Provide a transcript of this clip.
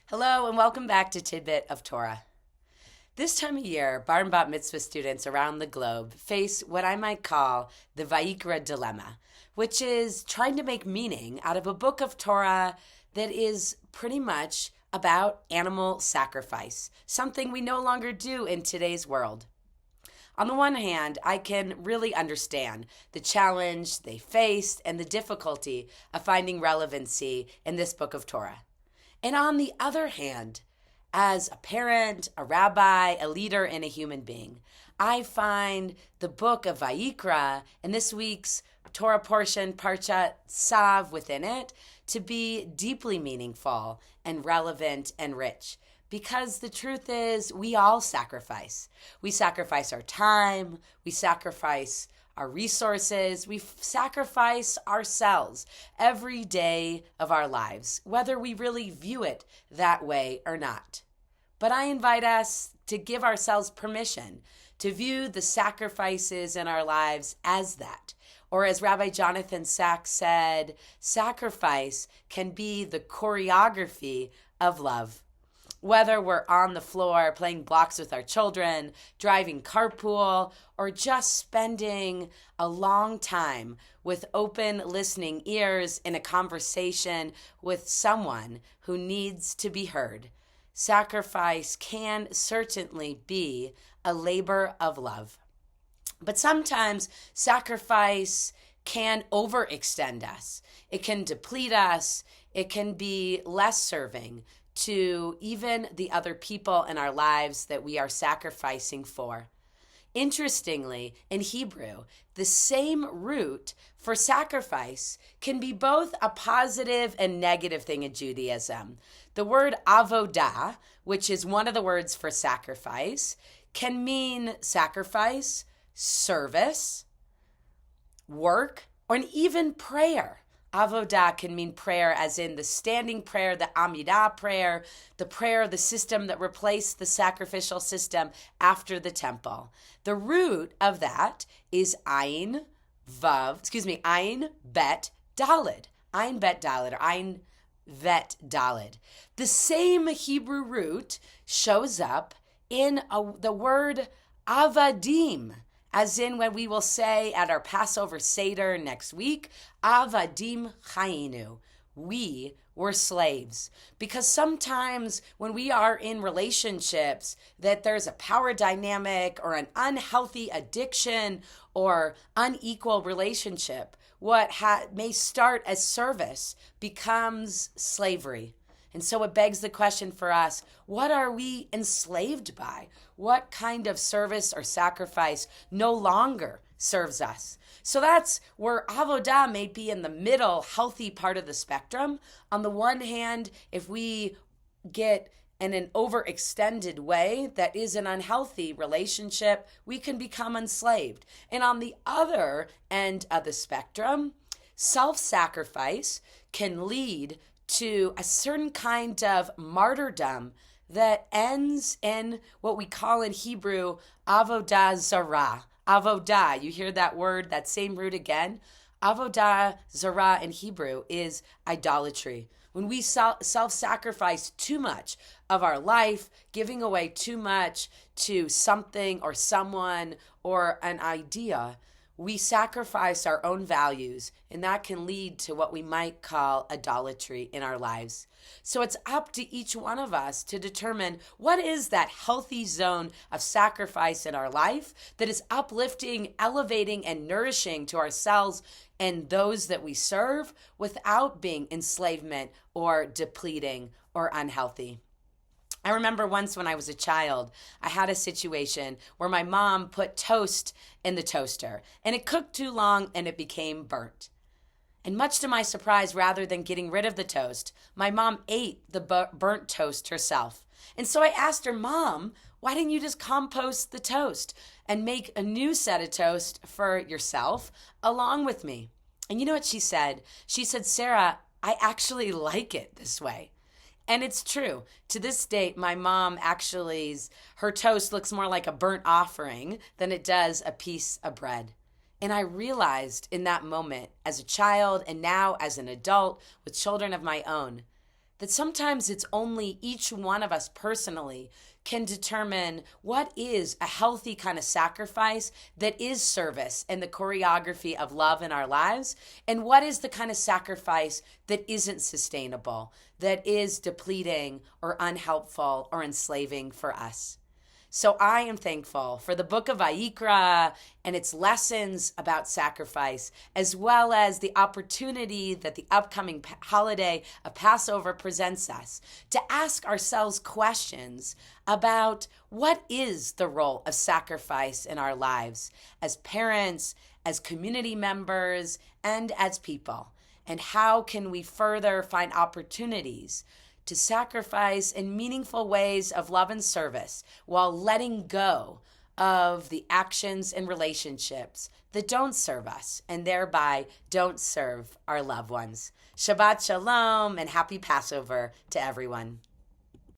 Hello and welcome back to Tidbit of Torah. This time of year, Bar and Bat Mitzvah students around the globe face what I might call the Vayikra dilemma, which is trying to make meaning out of a book of Torah that is pretty much about animal sacrifice, something we no longer do in today's world. On the one hand, I can really understand the challenge they faced and the difficulty of finding relevancy in this book of Torah. And on the other hand, as a parent, a rabbi, a leader, and a human being, I find the book of Vayikra and this week's Torah portion, Parshat Sav, within it, to be deeply meaningful and relevant and rich. Because the truth is, we all sacrifice. We sacrifice our time, we sacrifice our resources, we sacrifice ourselves every day of our lives, whether we really view it that way or not. But I invite us to give ourselves permission to view the sacrifices in our lives as that. Or as Rabbi Jonathan Sachs said, sacrifice can be the choreography of love. Whether we're on the floor playing blocks with our children, driving carpool, or just spending a long time with open listening ears in a conversation with someone who needs to be heard, sacrifice can certainly be a labor of love. But sometimes sacrifice can overextend us. It can deplete us. It can be less serving to even the other people in our lives that we are sacrificing for. Interestingly, in Hebrew, the same root for sacrifice can be both a positive and negative thing in Judaism. The word avodah, which is one of the words for sacrifice, can mean sacrifice, service, work, or even prayer. Avodah can mean prayer as in the standing prayer, the Amidah prayer, the system that replaced the sacrificial system after the temple. The root of that is Ayin Bet Dalid. Ayin Bet Dalid, or Ayin Vet Dalid. The same Hebrew root shows up in the word Avadim, as in when we will say at our Passover Seder next week, Avadim Chayinu, we were slaves. Because sometimes when we are in relationships that there's a power dynamic or an unhealthy addiction or unequal relationship, what may start as service becomes slavery. And so it begs the question for us, what are we enslaved by? What kind of service or sacrifice no longer serves us? So that's where avodah may be in the middle, healthy part of the spectrum. On the one hand, if we get in an overextended way that is an unhealthy relationship, we can become enslaved. And on the other end of the spectrum, self-sacrifice can lead to a certain kind of martyrdom that ends in what we call in Hebrew avodah zarah. Avodah, you hear that word, that same root again? Avodah zarah in Hebrew is idolatry. When we self-sacrifice too much of our life, giving away too much to something or someone or an idea, we sacrifice our own values, and that can lead to what we might call idolatry in our lives. So it's up to each one of us to determine what is that healthy zone of sacrifice in our life that is uplifting, elevating, and nourishing to ourselves and those that we serve without being enslavement or depleting or unhealthy. I remember once when I was a child, I had a situation where my mom put toast in the toaster and it cooked too long and it became burnt. And much to my surprise, rather than getting rid of the toast, my mom ate the burnt toast herself. And so I asked her, Mom, why didn't you just compost the toast and make a new set of toast for yourself along with me? And you know what she said? She said, Sarah, I actually like it this way. And it's true. To this date, my mom her toast looks more like a burnt offering than it does a piece of bread. And I realized in that moment, as a child and now as an adult with children of my own, that sometimes it's only each one of us personally can determine what is a healthy kind of sacrifice that is service and the choreography of love in our lives, and what is the kind of sacrifice that isn't sustainable, that is depleting or unhelpful or enslaving for us. So I am thankful for the book of Vayikra and its lessons about sacrifice, as well as the opportunity that the upcoming holiday of Passover presents us to ask ourselves questions about what is the role of sacrifice in our lives as parents, as community members, and as people. And how can we further find opportunities to sacrifice in meaningful ways of love and service while letting go of the actions and relationships that don't serve us and thereby don't serve our loved ones. Shabbat Shalom and happy Passover to everyone.